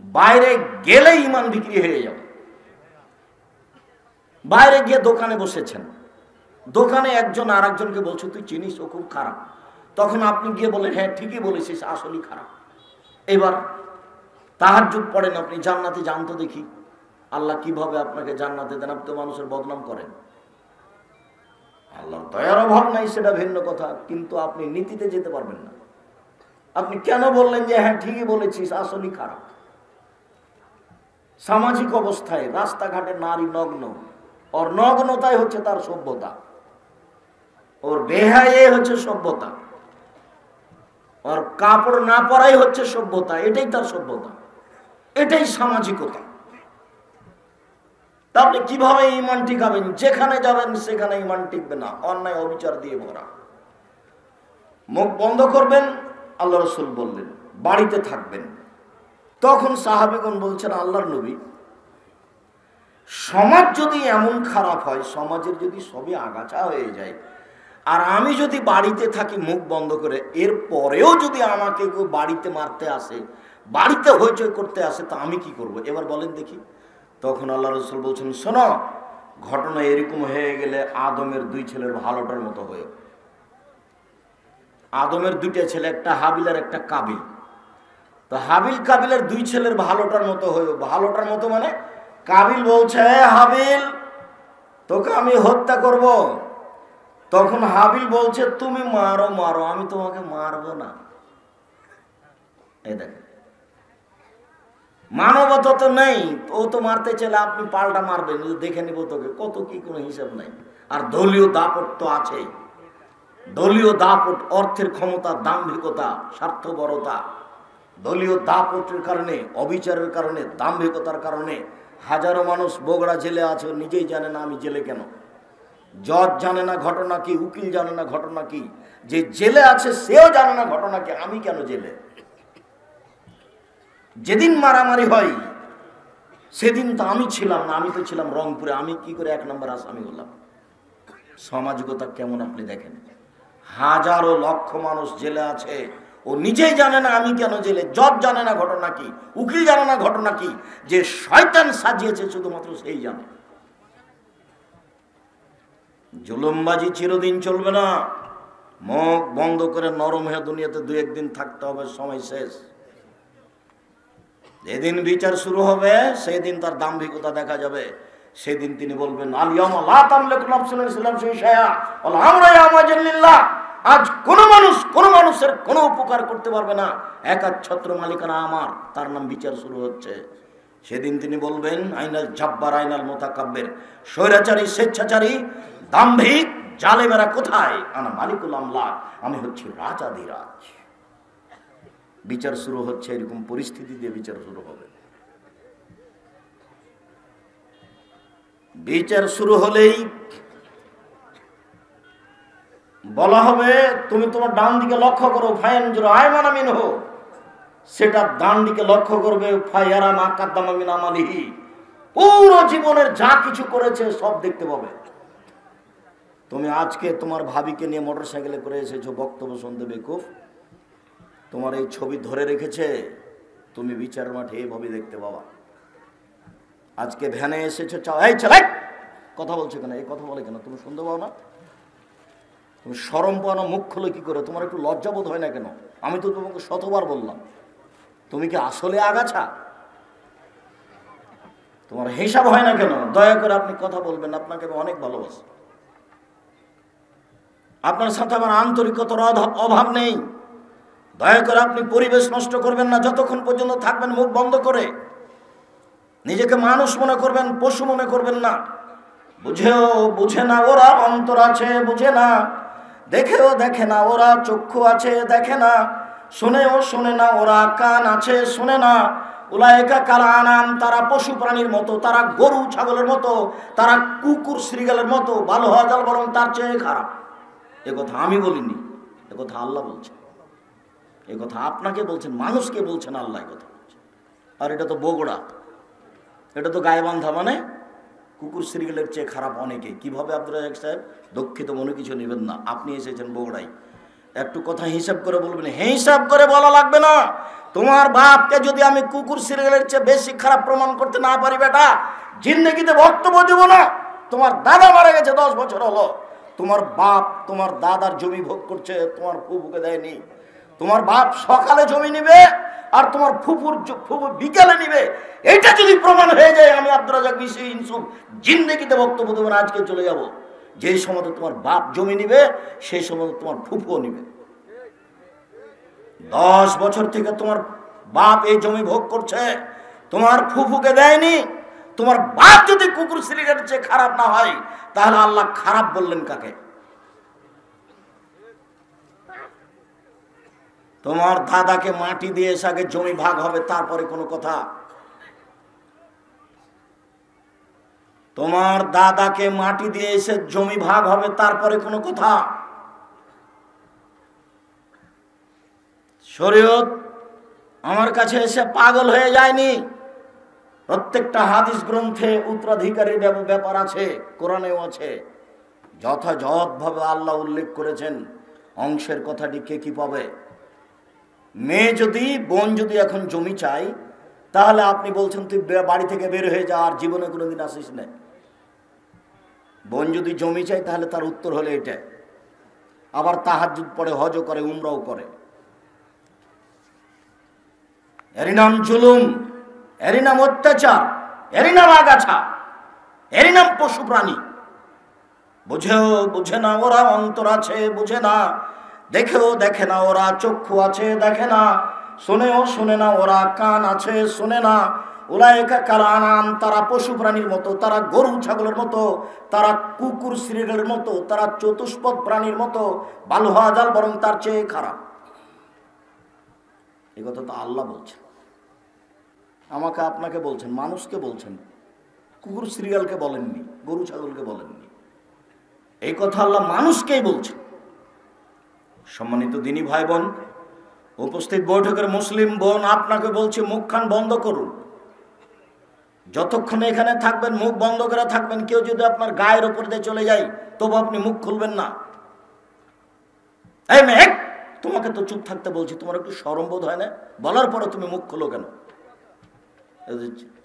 বাইরে গেলে ইমান বিক্রি হয়ে যাবে। বাইরে গিয়ে দোকানে বসেছেন, দোকানে একজন আর একজনকে বলছে তুই চিনিস ও খুব খারাপ, তখন আপনি গিয়ে বলেন হ্যাঁ ঠিকই বলেছিস, আসলেই খারাপ। এবার তাহাজ্জুদ পড়েন আপনি, জান্নাতে যান তো দেখি, আল্লাহ কিভাবে আপনাকে জান্নাতে দেন, আপনি তো মানুষের বদনাম করেন। আল্লাহর দয়ার অভাব নাই সেটা ভিন্ন কথা, কিন্তু আপনি নীতিতে যেতে পারবেন না। আপনি কেন বললেন যে হ্যাঁ ঠিকই বলেছিস, আসলেই খারাপ? সামাজিক অবস্থায় রাস্তাঘাটে নারী নগ্ন, ওর নগ্নতাই হচ্ছে তার সভ্যতা, ওর বেহায়ে হচ্ছে সভ্যতা, ওর কাপড় না পরাই হচ্ছে সভ্যতা, এটাই তার সভ্যতা, এটাই সামাজিকতা। তা আপনি কিভাবে ইমান টিকাবেন? যেখানে যাবেন সেখানে ইমান টিকবে না, অন্যায় অবিচার দিয়ে ভরা। মুখ বন্ধ করবেন, আল্লাহ রাসূল বললেন বাড়িতে থাকবেন। তখন সাহাবীগণ বলছেন আল্লাহর নবী, সমাজ যদি এমন খারাপ হয়, সমাজের যদি সবই আগাছা হয়ে যায়, আর আমি যদি বাড়িতে থাকি মুখ বন্ধ করে, এর পরেও যদি আমাকে কেউ বাড়িতে মারতে আসে, বাড়িতে হইচই করতে আসে, তা আমি কি করব? এবার বলেন দেখি। তখন আল্লাহ রাসূল বলছেন শোনো, ঘটনা এরকম হয়ে গেলে আদমের দুই ছেলের ভালোটার মতো হয়ে। আদমের দুইটা ছেলে, একটা হাবিল আর একটা কাবিল। তো হাবিল কাবিলের দুই ছেলের ভালোটার মতো হয়ে। ভালোটার মতো মানে কাবিল বলছে হাবিল তোকে আমি হত্যা করব। তখন হাবিল বলছে তুমি মারো মারো, আমি তোমাকে মারবো না। এই দেখেন, মানবতা তো নেই, ও তো মারতে চাইলে আপনি পাল্টা মারবেন, দেখে নিব তোকে, কত কি কোনো হিসাব নাই। আর দলীয় দাপট তো আছেই, দলীয় দাপট, অর্থের ক্ষমতা, দাম্ভিকতা, স্বার্থপরতা, দলীয় দাপটের কারণে, অবিচারের কারণে, দাম্ভিকতার কারণে হাজারো মানুষ বগুড়া জেলে আছে, নিজেই জানে না আমি জেলে কেন। জজ জানে না ঘটনা কি, উকিল জানে না ঘটনা কি, যে জেলে আছে সেও জানে না ঘটনা কি, আমি কেন জেলে। যেদিন মারামারি হয় সেদিন তো আমি ছিলাম না, আমি তো ছিলাম রংপুরে, আমি কি করে এক নম্বর আসামি হলাম? সামাজিকতা কেমন আপনি দেখেন। হাজারো লক্ষ মানুষ জেলে আছে, ও নিজেই জানে না আমি কেন জেলে। জজ জানে না ঘটনা কি, উকিল জানে না ঘটনা কি, যে শয়তান সাজিয়েছে শুধুমাত্র সেই জানে। জুলুমবাজি চিরদিন চলবে না, মুখ বন্ধ করে নরম হয়ে দুনিয়াতে দু একদিন থাকতে হবে, সময় শেষ। যেদিন বিচার শুরু হবে সেদিন তার দাম্ভিকতা দেখা যাবে। সেদিন তিনি বলবেন আলিয়ামা লা তামলিকু নাফসুন ইসলাম শাইআ ওয়াল আমরু ইয়াওমাইযিন লিল্লাহ। আজ কোন মানুষ কোন মানুষের কোনো উপকার করতে পারবে না, একাচ্ছত্র মালিকানা আমার, তার নাম বিচার শুরু হচ্ছে। সেদিন তিনি বলবেন আইনাল জাব্বার আইনাল মুতাকাব্বির, স্বৈরাচারী, স্বেচ্ছাচারী, দাম্ভিক, জালেমেরা কোথায়? আনা মালিকুল আমলাক, আমি হচ্ছি রাজাধিরাজ। বিচার শুরু হচ্ছে, এরকম পরিস্থিতি দিয়ে বিচার শুরু হবে। বিচার শুরু হলেই বলা হবে তুমি তোমার ডান দিকে লক্ষ্য করো, ফায়ানজুরু আয়মানা মিনহু, সেটা ডান দিকে লক্ষ্য করবে, ফায়ারা মা কাদ্দামা মিন আমালিহি, পুরো জীবনের যা কিছু করেছে সব দেখতে পাবে। তুমি আজকে তোমার ভাবিকে নিয়ে মোটরসাইকেলে করে এসেছো বক্তব্য শুনতে, বেকুফ, তোমার এই ছবি ধরে রেখেছে, তুমি বিচার মাঠে এভাবে দেখতে পাবা। আজকে ভ্যানে এসেছো, চাও এই ছেলে কথা বলছো কেন, এই কথা বলে কেন, তুমি শুনতে পাও না? তুমি শরম পাও না? মুখ খোলো কি করে? তোমার একটু লজ্জাবোধ হয় না কেন? আমি তো তোমাকে শতবার বললাম, তুমি কি আসলে আগাছা? তোমার হিসাব হয় না কেন? দয়া করে আপনি কথা বলবেন, আপনাকে আমি অনেক ভালোবাসি, আপনার সাথে আমার আন্তরিকতার অভাব নেই। দয়া করে আপনি পরিবেশ নষ্ট করবেন না, যতক্ষণ পর্যন্ত থাকবেন মুখ বন্ধ করে। নিজেকে মানুষ মনে করবেন, পশু মনে করবেন না। বুঝেও বুঝে না ওরা, অন্তর আছে বুঝে না, দেখেও দেখে না ওরা, চক্ষু আছে দেখে না, শুনেও শোনে না ওরা, কান আছে শোনে না। উলাইকা কাল আনাম, তারা পশু প্রাণীর মতো, তারা গরু ছাগলের মতো, তারা কুকুর শ্রীগালের মতো, ভালো হওয়া যাল বরং তার চেয়ে খারাপ। এ কথা আমি বলিনি, এ কথা আল্লাহ বলছেন, এ কথা আপনাকে বলছেন, মানুষকে বলছেন আল্লাহ এ কথা বলছেন। আর এটা তো বগুড়া, এটা তো গায়েবান্ধা, মানে কুকুর শ্রীগালের চেয়ে খারাপ অনেকে। কিভাবে আব্দুর রাজ্জাক সাহেব? দুঃখিত, মনে কিছু নেবেন না, আপনি এসেছেন বগুড়ায়, একটু কথা হিসাব করে বলবেন। হিসাব করে বলা লাগবে না। তোমার বাপকে যদি আমি কুকুর সিরিয়ালের চেয়ে বেশি খারাপ প্রমাণ করতে না পারি বেটা, জিন্দেগিতে বক্তব্য দেব না। তোমার দাদা মারা গেছে 10 বছর হলো, তোমার বাপ তোমার দাদার জমি ভোগ করছে, তোমার ফুফুকে দেয়নি। তোমার বাপ সকালে জমি নিবে আর তোমার ফুফু বিকালে নিবে। এটা যদি প্রমাণ হয়ে যায়, আমি আব্দুর রাজ্জাক বিশি ইনসুফ জিন্দেগিতে বক্তব্য দেবো না। আজকে চলে যাব। যেই সময় তোমার বাপ জমি নিবে সেই সময় তোমার ফুফুও নিবে। 10 বছর থেকে তোমার বাপ এই জমি ভোগ করছে, তোমার ফুফুকে দেয়নি। তোমার বাপ যদি কুকুর সিরিয়ালের চেয়ে খারাপ না হয়, তাহলে আল্লাহ খারাপ বললেন কাকে? তোমার দাদাকে মাটি দিয়ে এসে আগে জমি ভাগ হবে, তারপরে কোনো কথা। তোমার দাদাকে মাটি দিয়ে এসে জমি ভাগ হবে, তারপরে কোনো কথা। শরীয়ত আমার কাছে এসে পাগল হয়ে যায়নি। প্রত্যেকটা হাদিস গ্রন্থে উত্তরাধিকারীর ব্যাপার আছে, কোরআনেও আছে। যথাযথভাবে আল্লাহ উল্লেখ করেছেন অংশের কথাটি কে কি পাবে। মেয়ে যদি, বোন যদি এখন জমি চাই, তাহলে আপনি বলছেন তুই বাড়ি থেকে বের হয়ে যা, আর জীবনে কোনোদিন আসিস না। বোন যদি জমি চাই, তাহলে তার উত্তর হলো এটা। আবার তাহাজ্জুদ পড়ে, হজও করে, উমরাও করে। এরই নাম জুলুম, এরই নাম অত্যাচার, এরই নাম আগাছা, এরই নাম পশু প্রাণী। বুঝে না ওরা, অন্তর আছে বুঝে না, দেখেও দেখে না ওরা, চক্ষু আছে দেখে না, শোনেও শোনে না ওরা, কান আছে শোনে না। উলাইকা কাল আনাম, তারা পশু প্রাণীর মতো, তারা গরু ছাগলের মতো, তারা কুকুর শ্রীরের মতো, তারা চতুষ্পদ প্রাণীর মতো। ভালো হওয়া যাল, বরং তার চেয়ে খারাপ। এই কথা তো আল্লাহ বলছেন, আমাকে আপনাকে বলছেন, মানুষকে বলছেন। কুকুর সিরিয়ালকে বলেননি, গরু ছাগলকে বলেননি। এই কথা আল্লাহ মানুষকেই বলছেন। সম্মানিত দিনী ভাই বোন, উপস্থিত বৈঠকের মুসলিম বোন, আপনাকে বলছি মুখখান বন্ধ করুন। যতক্ষণ এখানে থাকবেন মুখ বন্ধ করে থাকবেন। কেউ যদি আপনার গায়ের ওপর দিয়ে চলে যায়, তবু আপনি মুখ খুলবেন না। এই মেয়ে, তোমাকে তো চুপ থাকতে বলছি, তোমার একটু শরম বোধ হয় না? বলার পরে তুমি মুখ খোলো কেন?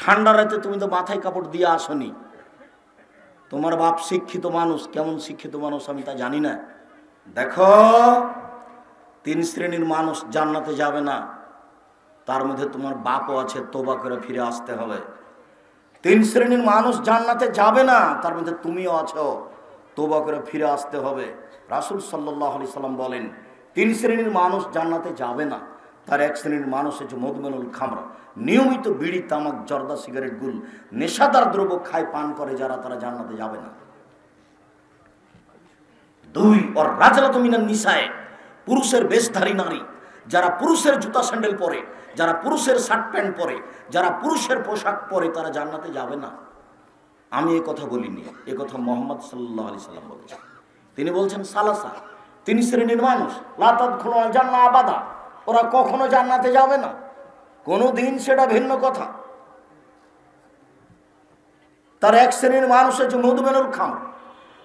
ঠান্ডা রাতে তুমি তো মাথায় কাপড় দিয়ে আসনি। তোমার বাপ শিক্ষিত মানুষ, কেমন শিক্ষিত মানুষ আমি তা জানি না। দেখো, 3 শ্রেণীর মানুষ জান্নাতে যাবে না, তার মধ্যে তোমার বাপও আছে, তওবা করে ফিরে আসতে হবে। 3 শ্রেণীর মানুষ জান্নাতে যাবে না, তার মধ্যে তুমিও আছো, তওবা করে ফিরে আসতে হবে। রাসূল সাল্লাল্লাহু আলাইহি সাল্লাম বলেন, 3 শ্রেণীর মানুষ জান্নাতে যাবে না। তার 1 শ্রেণীর মানুষ হচ্ছে মদমেনুল খামরা, নিয়মিত বিড়ি, তামাক, জর্দা, সিগারেট, গুল, নেশাদার দ্রব্য খায়, পান করে যারা, তারা জান্নাতে যাবে না। 2 ওর রাজলাতু মিনান নিসায়ে, পুরুষের বেশধারী নারী, যারা পুরুষের জুতা স্যান্ডেল পরে, যারা পুরুষের শার্ট প্যান্ট পরে, যারা পুরুষের পোশাক পরে, তারা জান্নাতে যাবে না। আমি এ কথা বলিনি, এ কথা মুহাম্মদ সাল্লাল্লাহু আলাইহি সাল্লাম বলেছেন। তিনি বলছেন সালাসা, 3 শ্রেণীর মানুষ, লা তাদখুলুল জান্নাহ আবাদা, ওরা কখনো জান্নাতে যাবে না, কোনো দিন, সেটা ভিন্ন কথা। তার 1 শ্রেণীর মানুষ হচ্ছে মদমেনুল খামর,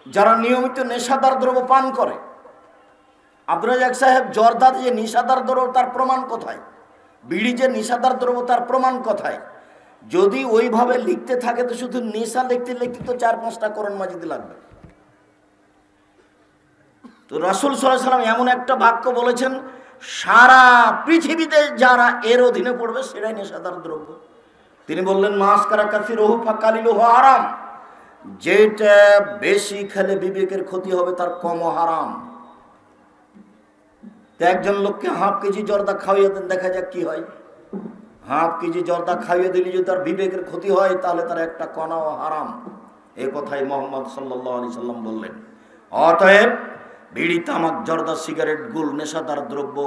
যারা নিয়মিত নেশাদার দ্রব্য পান করে। আব্দুর রাজ্জাক সাহেব, জর্দা যে নেশাদার দ্রব্য, তার প্রমাণ কোথায়? বিড়ি যে নেশাদার দ্রব্য, তার প্রমাণ কোথায়? যদি ওইভাবে লিখতে থাকে তো শুধু নেশা লিখতে লিখতে তো 4-5টা কোরআন মাজিদ লাগবে। তো রাসূল সাল্লাল্লাহু আলাইহি সাল্লাম এমন একটা বাক্য বলেছেন, সারা পৃথিবীতে যারা এর অধীনে পড়বে সেটাই নেশাদার দ্রব্য। তিনি বললেন, মাসকারা কাসিরুহু ফাকালিলুহু হারাম, যেটা বেশি খেলে বিবেকের ক্ষতি হবে তার কমও হারাম। একজন লোককে হাফ কেজি জর্দা খাওয়িয়ে দেন, দেখা যাক কি হয়। হাফ কেজি জর্দা খাইয়ে দিলে যদি তার বিবেকের ক্ষতি হয়, তাহলে তার একটা কণাও হারাম। এই কথাই মুহাম্মদ সাল্লাল্লাহু আলাইহি সাল্লাম বললেন। অতএব বিড়ি, তামাক, জর্দা, সিগারেট, গুল, নেশাদার দ্রব্য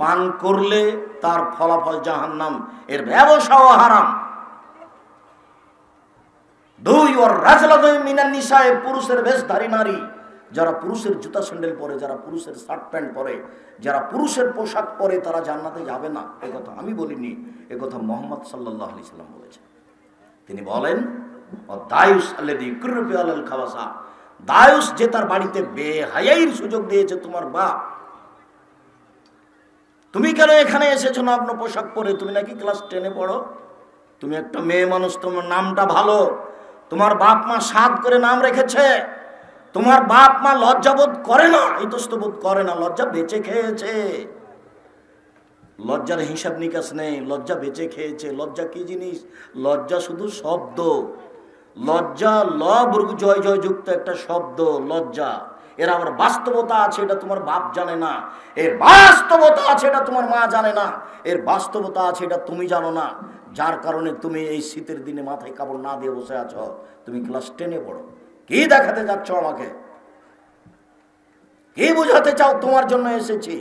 পান করলে তার ফলাফল জাহান্নাম, এর ব্যবসাও হারাম। 2 ওর রাজলাতু মিনান নিসায়ে, পুরুষের বেশধারী নারী, যারা পুরুষের জুতা স্যান্ডেল পরে, যারা পুরুষের শার্ট প্যান্ট পরে, যারা পুরুষের পোশাক পরে, তারা জান্নাতে যাবে না। এই কথা আমি বলিনি, এ কথা মুহাম্মদ সাল্লাল্লাহু আলাইহি সাল্লাম বলেছেন। তিনি বলেন, দায়ুস আল্লাযী ইকররু আলাল খাওয়াসা, দায়ুস যে তার বাড়িতে বেহায়াইর সুযোগ দিয়েছে তোমার বাপ, তুমি কেন এখানে এসেছো নগ্ন পোশাক পরে? তুমি নাকি ক্লাস 10-এ পড়ো? তুমি একটা মেয়ে মানুষ, তোমার নামটা ভালো, তোমার বাপ মা সাধ করে নাম রেখেছে, তোমার বাপ মা লজ্জাবোধ করে না, ইতস্তবোধ করে না, লজ্জা বেঁচে খেয়েছে। লজ্জার হিসাব নিকাশ নেই, লজ্জা বেঁচে খেয়েছে। লজ্জা কি জিনিস? লজ্জা শুধু শব্দ। লজ্জা ল বর্গ জয় জয় যুক্ত একটা শব্দ লজ্জা। এর আবার বাস্তবতা আছে, এটা তোমার বাপ জানে না। এর বাস্তবতা আছে, এটা তোমার মা জানে না। এর বাস্তবতা আছে, এটা তুমি জানো না। যার কারণে তুমি এই শীতের দিনে মাথায় কাপড় না দিয়ে বসে আছো। তুমি ক্লাস 10-এ পড়ো। কি দেখাতে যাচ্ছ আমাকে? কি বোঝাতে চাও? তোমার জন্য এসেছি।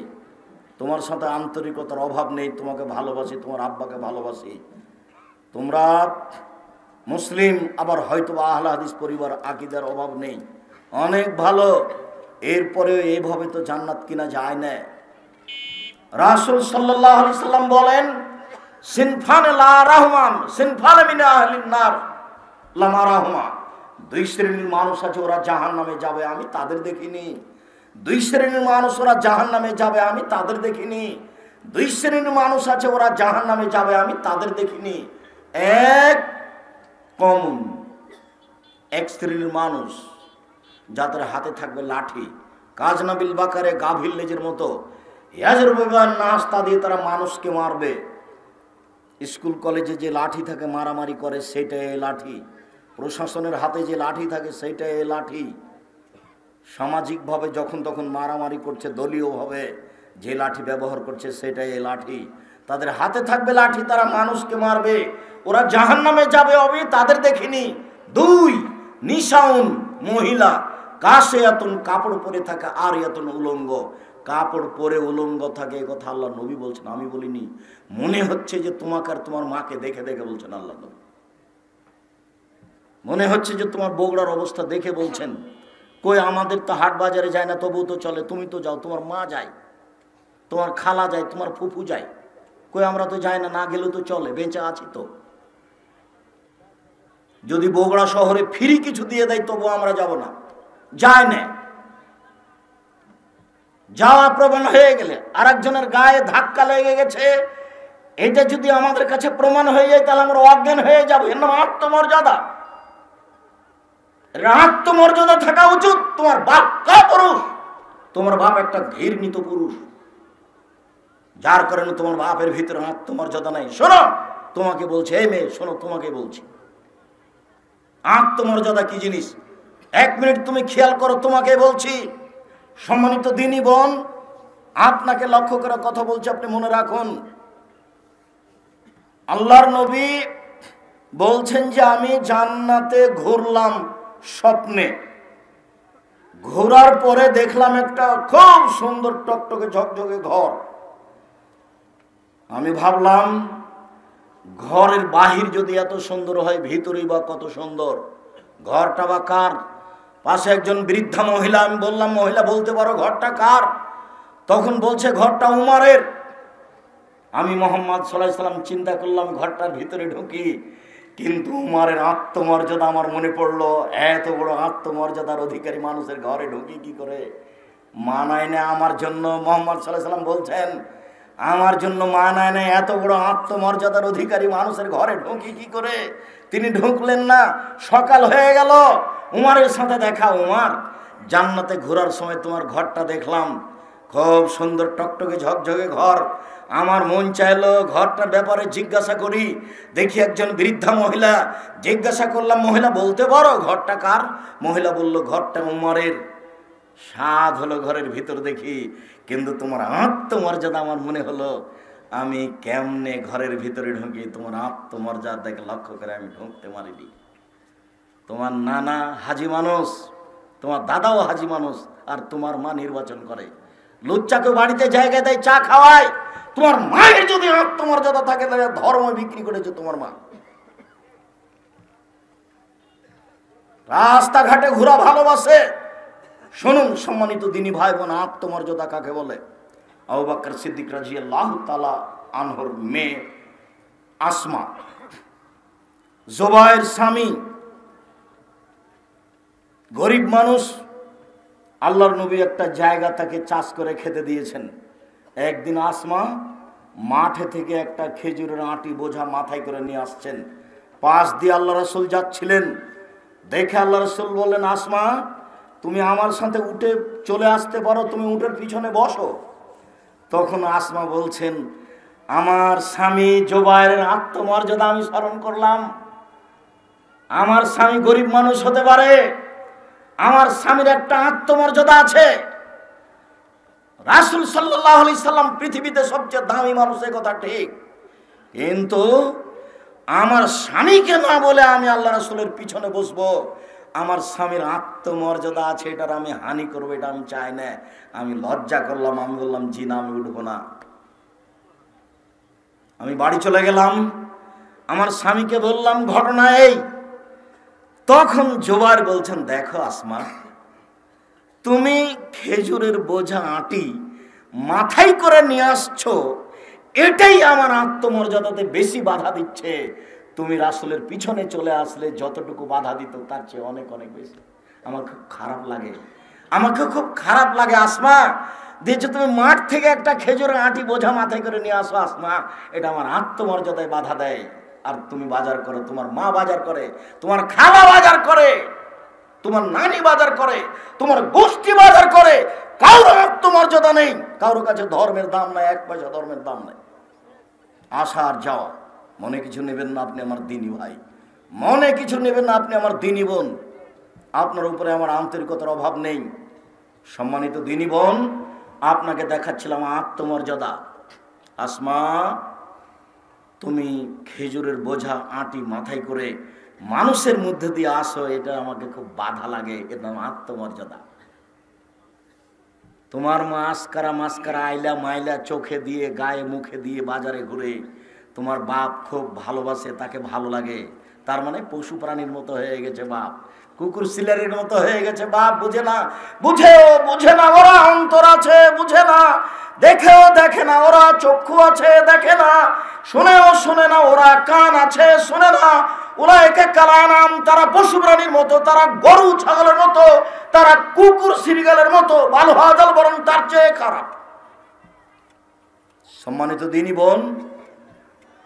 তোমার সাথে আন্তরিকতার অভাব নেই। তোমাকে ভালোবাসি, তোমার আব্বাকে ভালোবাসি। তোমরা মুসলিম, আবার হয়তো আহলে হাদিস পরিবার, আকীদার অভাব নেই, অনেক ভালো। এরপরে এইভাবে তো জান্নাত কিনা যায় না। রাসূল সাল্লাল্লাহু আলাইহি সাল্লাম বলেন, সিনফানে লা রাহমান সিনফানে মিন আহলিন নার লা মারাহুমা। দুই শ্রেণীর মানুষ আছে, ওরা জাহান্নামে যাবে, আমি তাদের দেখিনি। দুই শ্রেণীর মানুষ ওরা জাহান্নামে যাবে, আমি তাদের দেখিনি। দুই শ্রেণীর মানুষ আছে, ওরা জাহান্নামে যাবে, আমি তাদের দেখিনি। এক শ্রেণীর মানুষ যাদের হাতে থাকবে লাঠি, কাজনাবিল বাকারে গাভীর লেজের মতো, নাস্তা দিয়ে তারা মানুষকে মারবে। স্কুল কলেজে যে লাঠি থাকে মারামারি করে, সেটাই লাঠি। প্রশাসনের হাতে যে লাঠি থাকে, সেটাই লাঠি। সামাজিকভাবে যখন তখন মারামারি করছে, দলীয়ভাবে যে লাঠি ব্যবহার করছে, সেটাই লাঠি। তাদের হাতে থাকবে লাঠি, তারা মানুষকে মারবে। ওরা জাহান্নামে যাবে, আমি তাদের দেখিনি। দুই, নিশাউন মহিলা, কাশিয়াতুন কাপড় পরে থাকে, আর ইয়াতুন উলঙ্গ, কাপড় পরে উলঙ্গ থাকে। এ কথা আল্লাহ নবী বলছেন, আমি বলিনি। মনে হচ্ছে যে তোমাকে আর তোমার মাকে দেখে দেখে বলছেন আল্লাহ নবী। মনে হচ্ছে যে তোমার বগুড়ার অবস্থা দেখে বলছেন। কই আমাদের তো হাট বাজারে যায় না, তবু তো চলে। তুমি তো যাও, তোমার মা যায়, তোমার খালা যায়, তোমার ফুফু যায়। কই আমরা তো যাই না, না গেলেও তো চলে, বেঁচে আছি তো। যদি বগুড়া শহরে ফ্রি কিছু দিয়ে দেয় তবু আমরা যাব না, যায় না। যাওয়া প্রবণ হয়ে গেলে আর একজনের গায়ে ধাক্কা লেগে গেছে, এটা যদি আমাদের কাছে প্রমাণ হয়ে যায়, তাহলে আমরা অজ্ঞান হয়ে যাবো। এর নাম আত্মমর্যাদা। আত্মমর্যাদা থাকা উচিত। তোমার বাপ পুরুষ, তোমার বাপ একটা ঘৃণিত পুরুষ, যার কারণে তোমার বাপের ভিতরে আত্মমর্যাদা নাই। শোনো, তোমাকে বলছি, এই মেয়ে শোনো, তোমাকে বলছি আত্মমর্যাদা কি জিনিস। 1 মিনিট তুমি খেয়াল করো, তোমাকে বলছি। সম্মানিত দিনী বোন, আপনাকে লক্ষ্য করে কথা বলছি, আপনি মনে রাখুন। আল্লাহর নবী বলছেন যে আমি জান্নাতে ঘুরলাম স্বপ্নে। ঘোরার পরে দেখলাম একটা খুব সুন্দর টকটকে ঝকঝকে ঘর। আমি ভাবলাম, ঘরের বাহির যদি এত সুন্দর হয়, ভিতরেই বা কত সুন্দর। ঘরটা বা কার? পাশে একজন বৃদ্ধা মহিলা। আমি বললাম, মহিলা বলতে পারো ঘরটা কার? তখন বলছে ঘরটা উমারের। আমি মুহাম্মদ সাল্লাল্লাহু আলাইহি ওয়াসাল্লাম চিন্তা করলাম, ঘরটার ভিতরে ঢুকি, কিন্তু উমারের আত্মমর্যাদা আমার মনে পড়লো। এত বড় আত্মমর্যাদার অধিকারী মানুষের ঘরে ঢুকি কি করে? মানায় না আমার জন্য। মুহাম্মদ সাল্লাল্লাহু আলাইহি ওয়াসাল্লাম বলছেন, আমার জন্য মানায় না, এত বড় আত্মমর্যাদার অধিকারী মানুষের ঘরে ঢুকি কি করে? তিনি ঢুকলেন না। সকাল হয়ে গেল, উমারের সাথে দেখা। উমার, জান্নাতে ঘোরার সময় তোমার ঘরটা দেখলাম, খুব সুন্দর টকটকে ঝকঝকে ঘর। আমার মন চাইলো ঘরটার ব্যাপারে জিজ্ঞাসা করি। দেখি একজন বৃদ্ধা মহিলা। জিজ্ঞাসা করলাম, মহিলা বলতে পারো ঘরটা কার? মহিলা বলল, ঘরটা উমারের। স্বাদ হলো ঘরের ভিতর দেখি, কিন্তু তোমার আত্মমর্যাদা আমার মনে হলো আমি কেমনে ঘরের ভিতরে ঢুকি। তোমার আত্মমর্যাদা দেখে লক্ষ্য করে আমি ঢুকতে পারিনি। তোমার নানা হাজি মানুষ, তোমার দাদাও হাজি মানুষ, আর তোমার মা নির্বাচন করে। লুচ্চাকে বাড়িতে জায়গা দেয়, চা খাওয়ায়। তোমার মায়ের যদি আত্মমর্যাদা থাকে, তাহলে ধর্ম বিক্রি করেছে তোমার মা। রাস্তাঘাটে ঘোরা ভালোবাসে। শুনুন সম্মানিত দিনী ভাই বোন, আত্মমর্যাদা কাকে বলে? আবু বকর সিদ্দিক রাদিয়াল্লাহু তাআলা আনহুর মেয়ে আসমা, জুবায়ের স্বামী, গরিব মানুষ। আল্লাহর নবী একটা জায়গা তাকে চাষ করে খেতে দিয়েছেন। একদিন আসমা মাঠে থেকে একটা খেজুরের আঁটি বোঝা মাথায় করে নিয়ে আসছেন। পাশ দিয়ে আল্লাহ রাসূল যাচ্ছিলেন, দেখে আল্লাহ রাসূল বললেন, আসমা তুমি আমার সাথে উঠে চলে আসতে পারো, তুমি উটের পিছনে বসো। তখন আসমা বলছেন, আমার স্বামী জুবাইরের আত্মমর্যাদা আমি স্মরণ করলাম। আমার স্বামী গরিব মানুষ হতে পারে, আমার স্বামীর একটা আত্মমর্যাদা আছে। রাসূল সাল্লাল্লাহু আলাইহি সাল্লাম পৃথিবীতে সবচেয়ে দামি মানুষ, এ কথা ঠিক, কিন্তু আমার স্বামীকে না বলে আমি আল্লাহ রাসূলের পিছনে বসবো, আমার স্বামীর আত্মমর্যাদা আছে, এটার আমি হানি করবো, এটা আমি চাই না। আমি লজ্জা করলাম, আমি বললাম জি না, আমি উঠবো না। আমি বাড়ি চলে গেলাম, আমার স্বামীকে বললাম ঘটনা এই। তখন জুবাইর বলছেন, দেখো আসমা, তুমি খেজুরের বোঝা আঁটি মাথায় করে নিয়ে আসছো, এটাই আমার আত্মমর্যাদাতে বেশি বাধা দিচ্ছে। তুমি রাসূলের পিছনে চলে আসলে যতটুকু বাধা দিত তার চেয়ে অনেক অনেক বেশি। আমার খুব খারাপ লাগে, আমাকে খুব খারাপ লাগে আসমা, দিয়েছো তুমি মাঠ থেকে একটা খেজুরের আঁটি বোঝা মাথায় করে নিয়ে আসো আসমা, এটা আমার আত্মমর্যাদায় বাধা দেয়। আর তুমি বাজার করো, তোমার মা বাজার করে, তোমার খালা বাজার করে, তোমার নানি বাজার করে, তোমার গোষ্ঠী বাজার করে, কারোর আত্মমর্যাদা নেই, কারোর কাছে ধর্মের দাম নাই, এক পয়সা ধর্মের দাম নাই। আসা আর যাওয়া, মনে কিছু নেবেন না, আপনি আমার দিনী ভাই, মনে কিছু নেবেন না, আপনি আমার দিনী বোন, আপনার উপরে আমার আন্তরিকতার অভাব নেই। সম্মানিত দিনী বোন, আপনাকে দেখাচ্ছিলাম আত্মমর্যাদা। আসমা, তুমি খেজুরের বোঝা আঁটি মাথায় করে মানুষের মধ্যে দিয়ে আসো, এটা আমাকে খুব বাধা লাগে, এটা আমার আত্মমর্যাদা। তোমার মা আসকারা মাস্কারা আইলা মাইলা চোখে দিয়ে গায়ে মুখে দিয়ে বাজারে ঘুরে, তোমার বাপ খুব ভালোবাসে, তাকে ভালো লাগে, তার মানে পশু প্রাণীর মতো হয়ে গেছে বাপ, কুকুর সিলারের মতো হয়ে গেছে বাপ। বুঝে না, বুঝে না, ওরা অন্তর আছে, বুঝে না, দেখেও দেখে না, ওরা চক্ষু আছে, দেখে না, শুনেও শুনে না, ওরা কান আছে, শুনে না, ওরা একে কালানাম, তারা পশু প্রাণীর মতো, তারা গরু ছাগলের মতো, তারা কুকুর সিরিগালের মতো, ভালো হাজাল বরং তার চেয়ে খারাপ। সম্মানিত দিনী বোন,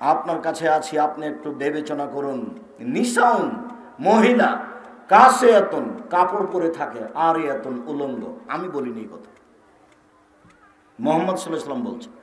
আপনার কাছে আছি, আপনি একটু বিবেচনা করুন। নিসাউন মহিলা, কাছে এতন কাপড় পরে থাকে, আর এতন উলঙ্গ, আমি বলিনি এই কথা, মুহাম্মদ সাল্লাল্লাহু আলাইহি ওয়াসাল্লাম বলছেন।